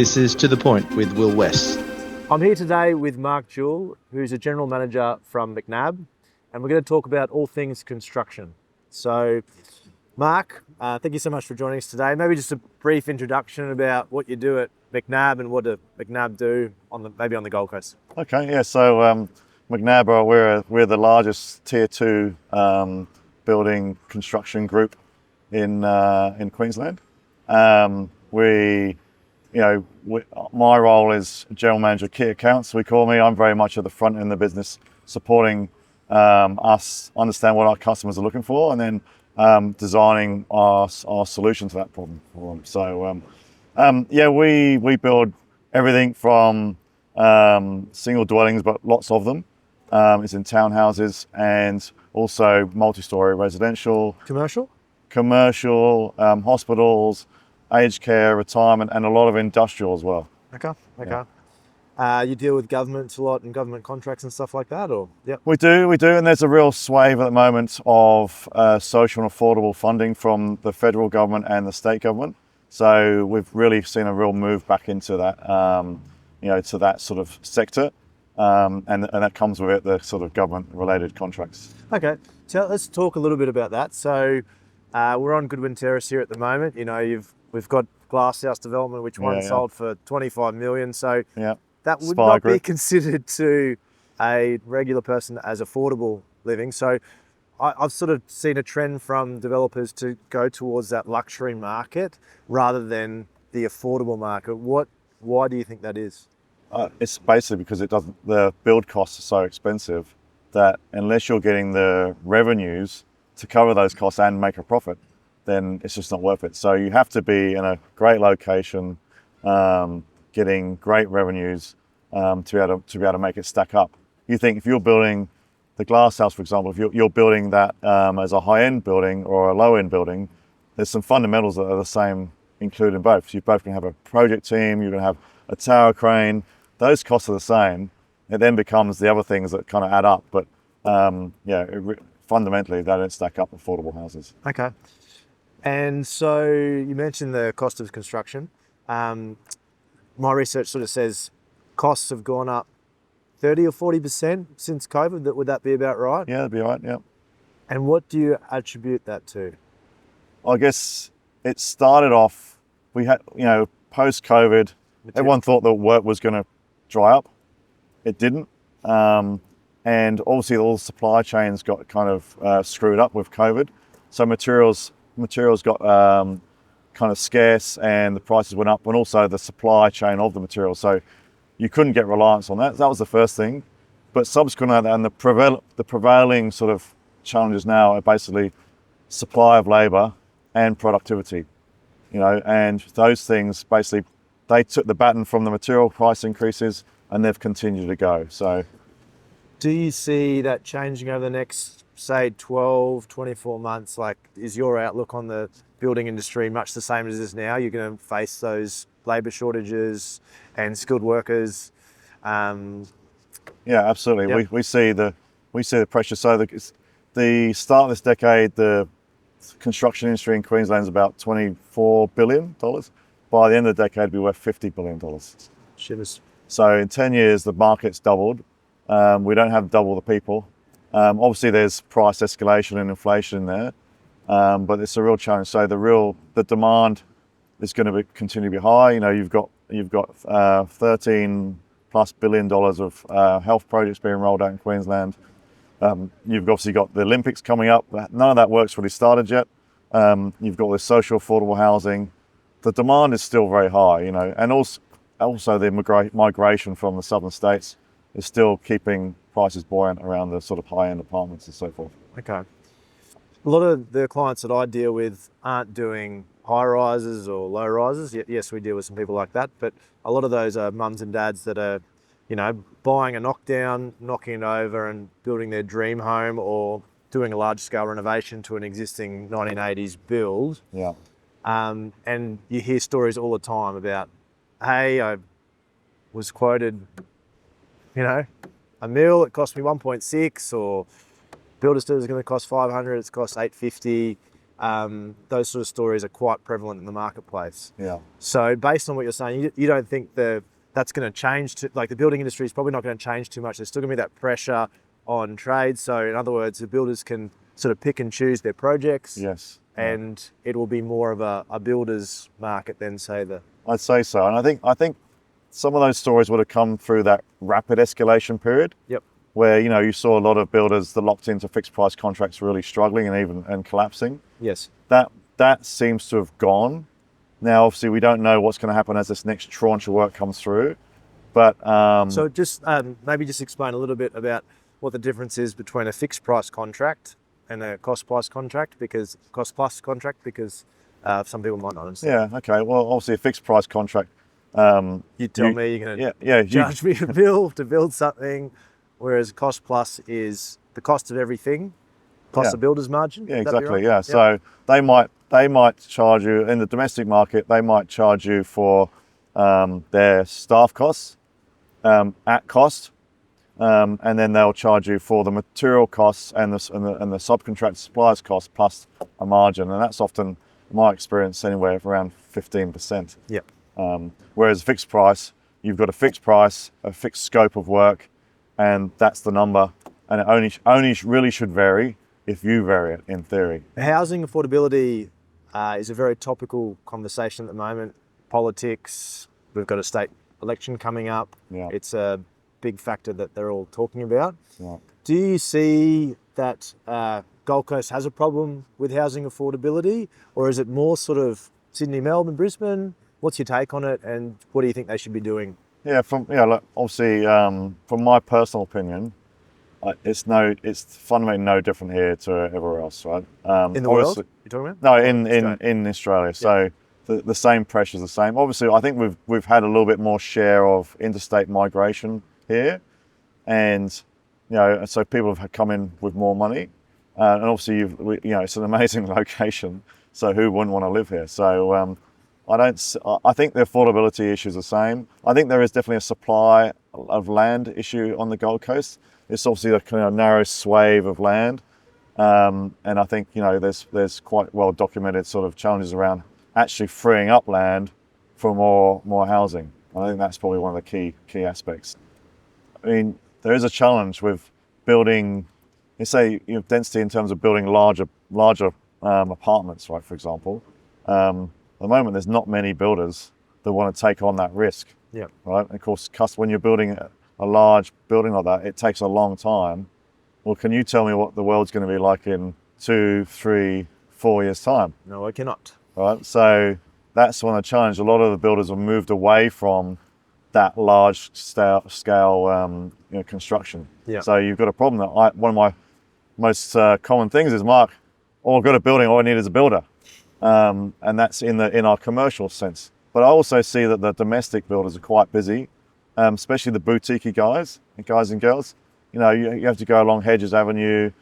This is To The Point with Will West. I'm here today with Mark Jewell, who's a General Manager from Mcnab, and we're going to talk about all things construction. So, Mark, thank you so much for joining us today. Maybe just a brief introduction about what you do at Mcnab and what do Mcnab do maybe on the Gold Coast. Okay, yeah. So Mcnab, we're the largest Tier 2 building construction group in Queensland. My role is General Manager Key Accounts, we call me. I'm very much at the front end of the business, supporting us understand what our customers are looking for, and then designing our solution to that problem for them. So we build everything from single dwellings, but lots of them. It's in townhouses and also multi-story residential, commercial, hospitals, aged care, retirement, and a lot of industrial as well. Okay. Yeah. You deal with governments a lot and government contracts and stuff like that, or? Yeah. We do, and there's a real swathe at the moment of social and affordable funding from the federal government and the state government. So we've really seen a real move back into that, to that sort of sector, and that comes with it, the sort of government-related contracts. Okay, so let's talk a little bit about that. So we're on Goodwin Terrace here at the moment. We've got Glasshouse development, which sold for 25 million. So that would not be considered to a regular person as affordable living. So I've sort of seen a trend from developers to go towards that luxury market rather than the affordable market. Why do you think that is? It's basically because the build costs are so expensive that unless you're getting the revenues to cover those costs and make a profit, then it's just not worth it. So you have to be in a great location, getting great revenues to be able to make it stack up. You think if you're building the Glasshouse, for example, if you're building that as a high-end building or a low-end building, there's some fundamentals that are the same included in both. So you're both going to have a project team, you're going to have a tower crane. Those costs are the same. It then becomes the other things that kind of add up. But fundamentally, they don't stack up affordable houses. Okay. And so you mentioned the cost of construction. My research sort of says costs have gone up 30 or 40% since COVID. Would that be about right? Yeah, that'd be right, yeah. And what do you attribute that to? I guess it started off, we had, post-COVID, everyone thought the work was going to dry up. It didn't. And obviously all the supply chains got kind of screwed up with COVID. So materials got kind of scarce and the prices went up, and also the supply chain of the materials. So you couldn't get reliance on that. That was the first thing. But subsequent to that, and the prevailing sort of challenges now are basically supply of labour and productivity. And those things basically, they took the baton from the material price increases and they've continued to go. So do you see that changing over the next, say, 12, 24 months? Like, is your outlook on the building industry much the same as it is now? You're going to face those labour shortages and skilled workers? Yeah, absolutely. Yep. We see the pressure. So the start of this decade, the construction industry in Queensland is about $24 billion. By the end of the decade, it'll be worth $50 billion. Shivers. So in 10 years, the market's doubled. We don't have double the people. Obviously, there's price escalation and inflation in there, but it's a real challenge. So the demand is going to continue to be high. You've got $13+ billion of health projects being rolled out in Queensland. You've obviously got the Olympics coming up. None of that work's really started yet. You've got the social affordable housing. The demand is still very high, and also the migration from the southern states is still keeping prices buoyant around the sort of high-end apartments and so forth. Okay. A lot of the clients that I deal with aren't doing high-rises or low-rises. Yes, we deal with some people like that, but a lot of those are mums and dads that are, buying a knockdown, knocking it over and building their dream home, or doing a large-scale renovation to an existing 1980s build. Yeah. And you hear stories all the time about, hey, I was quoted, a mil, it cost me 1.6, or builder's is going to cost 500, it's cost 850. those sort of stories are quite prevalent in the marketplace. Yeah. So based on what you're saying, you don't think that's going to change, like the building industry is probably not going to change too much. There's still going to be that pressure on trade. So in other words, the builders can sort of pick and choose their projects. Yes. And it will be more of a builder's market than say I'd say so. And I think some of those stories would have come through that rapid escalation period. Yep. Where, you saw a lot of builders that locked into fixed price contracts really struggling and collapsing. Yes. That seems to have gone. Now, obviously, we don't know what's going to happen as this next tranche of work comes through. But so just maybe just explain a little bit about what the difference is between a fixed price contract and a cost plus contract, because some people might not understand. Yeah, okay. Well, obviously a fixed price contract. You tell me you're going to charge me to build something, whereas cost plus is the cost of everything, plus the builder's margin. Yeah, exactly. Right? Yeah. So they might charge you in the domestic market. They might charge you for their staff costs at cost. And then they'll charge you for the material costs and the subcontract suppliers costs plus a margin, and that's often, in my experience, anywhere around 15%. Yeah. Whereas fixed price, you've got a fixed price, a fixed scope of work, and that's the number, and it only really should vary if you vary it, in theory. Housing affordability is a very topical conversation at the moment. Politics. We've got a state election coming up. Yeah. It's a big factor that they're all talking about. Yeah. Do you see that Gold Coast has a problem with housing affordability, or is it more sort of Sydney, Melbourne, Brisbane? What's your take on it, and what do you think they should be doing? Yeah, obviously, from my personal opinion, it's fundamentally no different here to everywhere else, right? In the world, you're talking about? No, in Australia. Yeah. So the same pressure's the same. Obviously, I think we've had a little bit more share of interstate migration here, and so people have come in with more money, and obviously it's an amazing location. So who wouldn't want to live here? So I think the affordability issue is the same. I think there is definitely a supply of land issue on the Gold Coast. It's obviously a kind of narrow swathe of land, and I think there's quite well documented sort of challenges around actually freeing up land for more housing. I think that's probably one of the key aspects. I mean, there is a challenge with building, density in terms of building larger apartments, right? For example, at the moment there's not many builders that want to take on that risk. Yeah. Right. And of course, when you're building a large building like that, it takes a long time. Well, can you tell me what the world's going to be like in 2, 3, 4 years' time? No, I cannot. Right. So that's one of the challenges. A lot of the builders have moved away from that large scale construction. Yeah. So you've got a problem that one of my most common things is, Mark, I've got a building, all I need is a builder. And that's in our commercial sense. But I also see that the domestic builders are quite busy, especially the boutique guys and girls. You have to go along Hedges Avenue,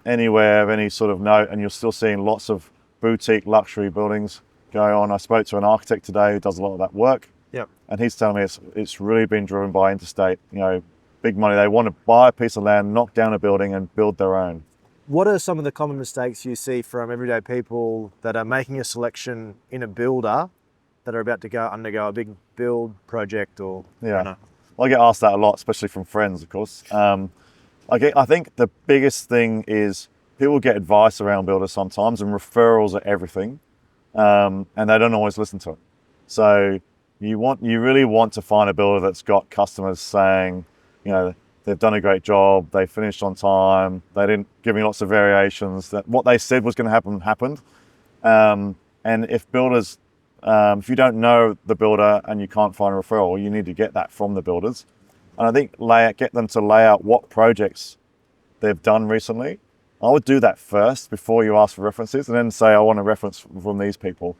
anywhere of any sort of note, and you're still seeing lots of boutique luxury buildings going on. I spoke to an architect today who does a lot of that work. Yep. And he's telling me it's really been driven by interstate, big money. They want to buy a piece of land, knock down a building and build their own. What are some of the common mistakes you see from everyday people that are making a selection in a builder that are about to undergo a big build project or? Yeah. Well, I get asked that a lot, especially from friends, of course. I think the biggest thing is people get advice around builders sometimes, and referrals are everything, and they don't always listen to it. So you really want to find a builder that's got customers saying, they've done a great job, they finished on time, they didn't give me lots of variations, that what they said was going to happen happened. And if builders, if you don't know the builder and you can't find a referral, you need to get that from the builders. And I think get them to lay out what projects they've done recently. I would do that first before you ask for references, and then say, I want a reference from these people,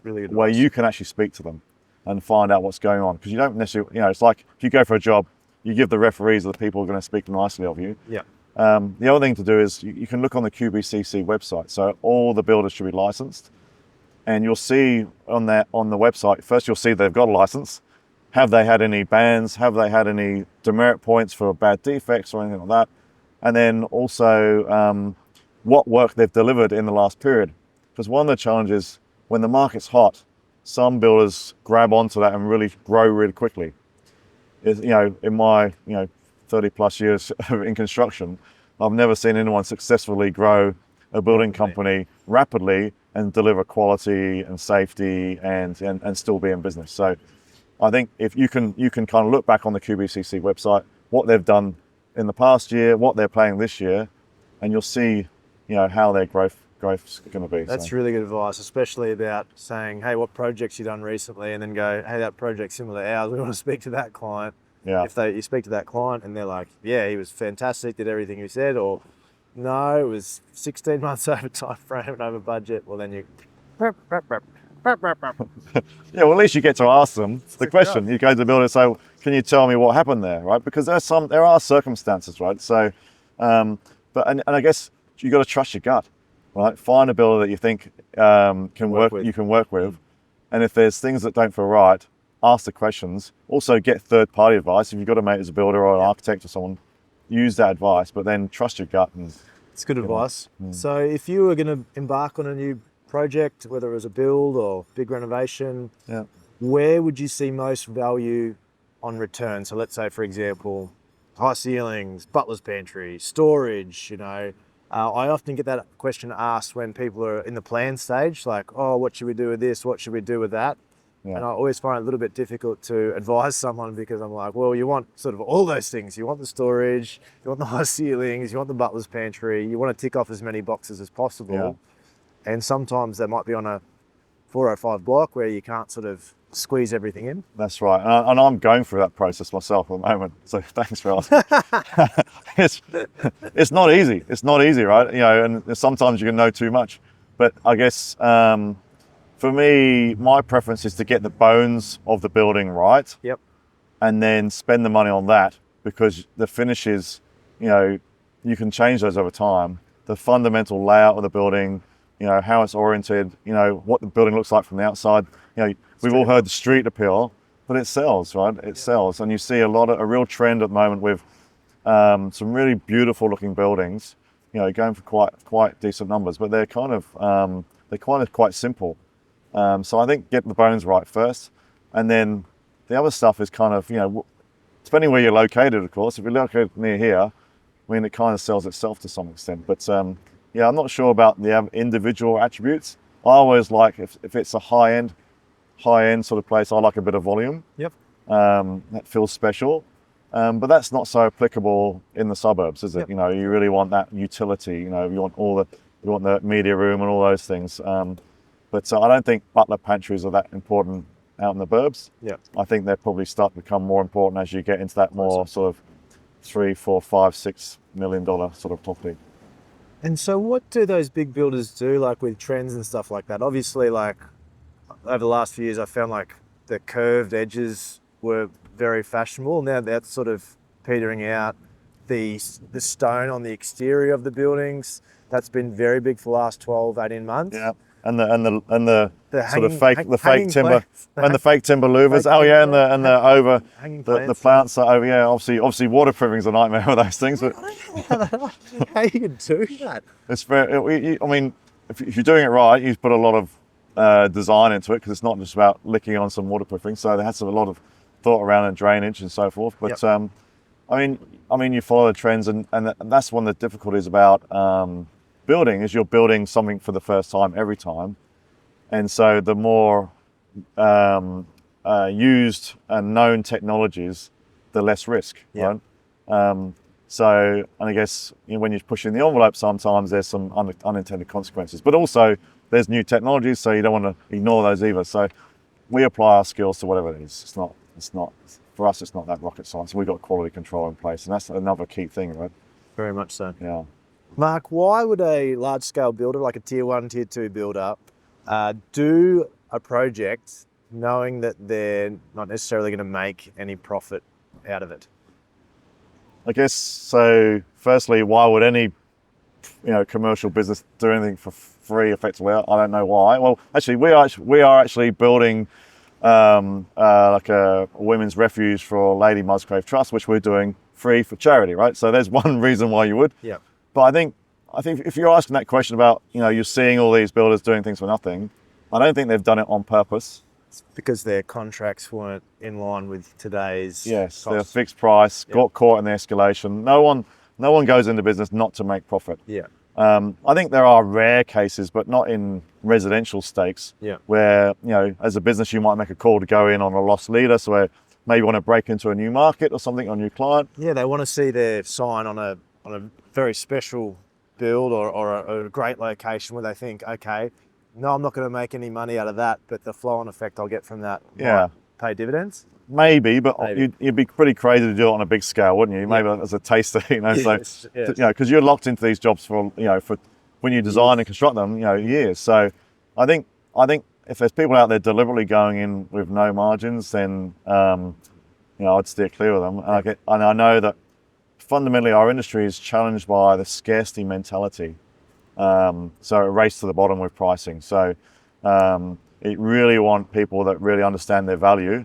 really where you can actually speak to them and find out what's going on. Because you don't necessarily, it's like if you go for a job, you give the referees the people who are going to speak nicely of you. Yeah. The other thing to do is you can look on the QBCC website. So all the builders should be licensed, and you'll see on the website, first you'll see they've got a license. Have they had any bans? Have they had any demerit points for bad defects or anything like that? And then also what work they've delivered in the last period. Because one of the challenges, when the market's hot, some builders grab onto that and really grow really quickly. In my 30 plus years in construction, I've never seen anyone successfully grow a building company rapidly and deliver quality and safety and still be in business. So I think if you can kind of look back on the QBCC website, what they've done in the past year, what they're planning this year, and you'll see, how their growth's going to be. That's really good advice, especially about saying, hey, what projects you done recently, and then go, hey, that project's similar to ours. We want to speak to that client. Yeah. If you speak to that client and they're like, yeah, he was fantastic, did everything you said, or no, it was 16 months over time frame and over budget, well then you... Yeah, well, at least you get to ask them the question. You go to the builder and say, can you tell me what happened there, right? Because there are circumstances, right? So, and I guess you got to trust your gut, right? Find a builder that you think you can work with, and if there's things that don't feel right, ask the questions. Also, get third-party advice. If you've got a mate as a builder or an architect or someone, use that advice, but then trust your gut. It's good advice. So, if you were going to embark on a new project, whether it was a build or big renovation, where would you see most value on return? So let's say, for example, high ceilings, butler's pantry, storage, I often get that question asked when people are in the plan stage, like, oh, what should we do with this? What should we do with that? Yeah. And I always find it a little bit difficult to advise someone because I'm like, well, you want sort of all those things. You want the storage, you want the high ceilings, you want the butler's pantry, you want to tick off as many boxes as possible. Yeah. And sometimes they might be on a 405 block where you can't sort of squeeze everything in. That's right. And I'm going through that process myself at the moment. So thanks for asking. It's not easy. It's not easy, right? And sometimes you can know too much. But I guess for me, my preference is to get the bones of the building right. Yep. And then spend the money on that, because the finishes, you can change those over time. The fundamental layout of the building, how it's oriented, what the building looks like from the outside. We've all heard the street appeal, but it sells, right? It sells. And you see a real trend at the moment with some really beautiful looking buildings, going for quite decent numbers, but they're kind of quite simple. So I think get the bones right first, and then the other stuff is kind of, depending where you're located, of course. If you're located near here, it kind of sells itself to some extent. But I'm not sure about the individual attributes. I always like, if it's a high-end sort of place, I like a bit of volume. Yep. That feels special. But that's not so applicable in the suburbs, is it? Yep. You really want that utility. You want the media room and all those things. But I don't think butler pantries are that important out in the burbs. Yeah. I think they probably start to become more important as you get into that more sort of $3, $4, $5, $6 million sort of property. And so what do those big builders do, like with trends and stuff like that? Obviously, like over the last few years, I found like the curved edges were very fashionable. Now that's sort of petering out. The stone on the exterior of the buildings, that's been very big for the last 12, 18 months. Yeah. And the sort of fake timber and the fake timber louvers. The plants are over. Yeah, obviously waterproofing is a nightmare with those things. But how you can do that? It's very. If you're doing it right, you put a lot of design into it, because it's not just about licking on some waterproofing. So there has to be a lot of thought around and drainage and so forth. But yep. You follow the trends, and that's one of the difficulties about building, is you're building something for the first time every time. And so the more used and known technologies, the less risk, yeah. Right? And I guess when you're pushing the envelope, sometimes there's some unintended consequences. But also there's new technologies, so you don't want to ignore those either. So we apply our skills to whatever it is. It's not for us, it's not that rocket science. We've got quality control in place, and that's another key thing, right? Very much so. Yeah. Mark, why would a large-scale builder, like a Tier 1, Tier 2 builder, do a project knowing that they're not necessarily going to make any profit out of it? I guess so. Firstly, why would any commercial business do anything for free? Effectively, I don't know why. Well, actually, we are actually building like a women's refuge for Lady Musgrave Trust, which we're doing free for charity, right? So there's one reason why you would. Yeah. But I think I think if you're asking that question about, you're seeing all these builders doing things for nothing, I don't think they've done it on purpose. It's because their contracts weren't in line with today's Yes, costs. they're fixed price, got caught in the escalation. No one goes into business not to make profit. Yeah. I think there are rare cases, but not in residential stakes, where, as a business, you might make a call to go in on a loss leader, so where maybe you want to break into a new market or something, or a new client. Yeah, they want to see their sign on a very special build or a great location where they think, okay, no, I'm not going to make any money out of that, but the flow-on effect I'll get from that might pay dividends. Maybe, but you'd be pretty crazy to do it on a big scale, wouldn't you? Maybe as a taster, because you're locked into these jobs for when you design and construct them, years. So I think if there's people out there deliberately going in with no margins, then I'd steer clear of them. And I know that fundamentally our industry is challenged by the scarcity mentality. So a race to the bottom with pricing. So it really want people that really understand their value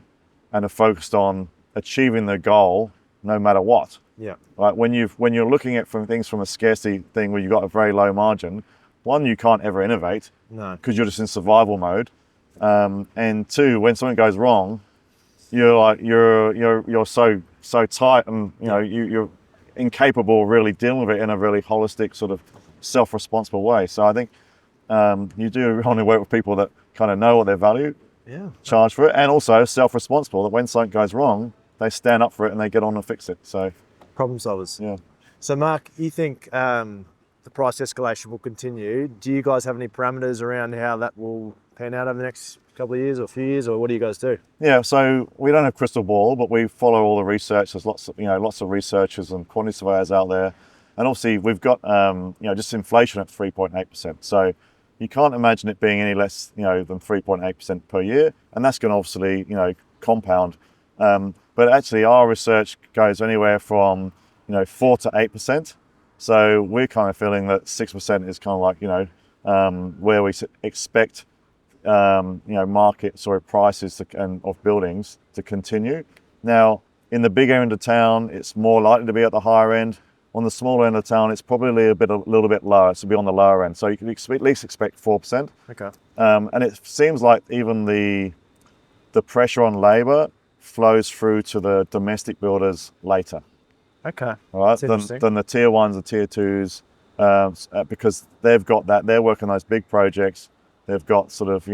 and are focused on achieving the goal no matter what. Yeah. Right. When you're looking at things from a scarcity thing where you've got a very low margin, one, you can't ever innovate. No. Because you're just in survival mode. And two, when something goes wrong, you're so tight, and you're incapable of really dealing with it in a really holistic sort of self-responsible way. So I think you do want to work with people that kind of know what their value, charge for it, and also self-responsible, that when something goes wrong, they stand up for it and they get on and fix it. So problem solvers. Yeah. So Mark, you think the price escalation will continue? Do you guys have any parameters around how that will pan out over the next couple of years or few years, or what do you guys do? Yeah, so we don't have a crystal ball, but we follow all the research. There's lots of researchers and quantity surveyors out there, and obviously we've got just inflation at 3.8%. So you can't imagine it being any less than 3.8% per year, and that's going to obviously compound. But actually, our research goes anywhere from 4 to 8%. So we're kind of feeling that 6% is kind of like where we expect markets or prices of buildings to continue. Now, in the big end of town, it's more likely to be at the higher end. On the smaller end of town, it's probably a little bit lower, so be on the lower end. So you can at least expect 4%. Okay. And it seems like even the pressure on labour flows through to the domestic builders later. Okay. All right. Than the tier ones and tier twos, because they've got that. They're working those big projects. They've got sort of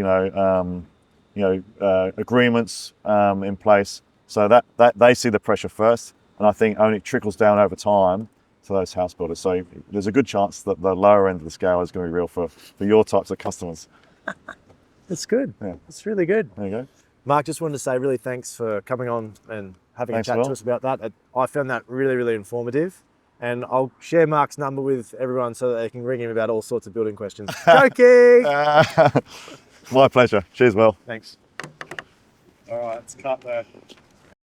agreements in place, so that they see the pressure first, and I think only trickles down over time to those house builders. So there's a good chance that the lower end of the scale is going to be real for your types of customers. That's good. Yeah. That's really good. There you go. Mark, just wanted to say really thanks for coming on and having a chat to us about that. I found that really, really informative. And I'll share Mark's number with everyone so that they can ring him about all sorts of building questions. Joking! My pleasure. Cheers, Will. Thanks. All right, let's cut there.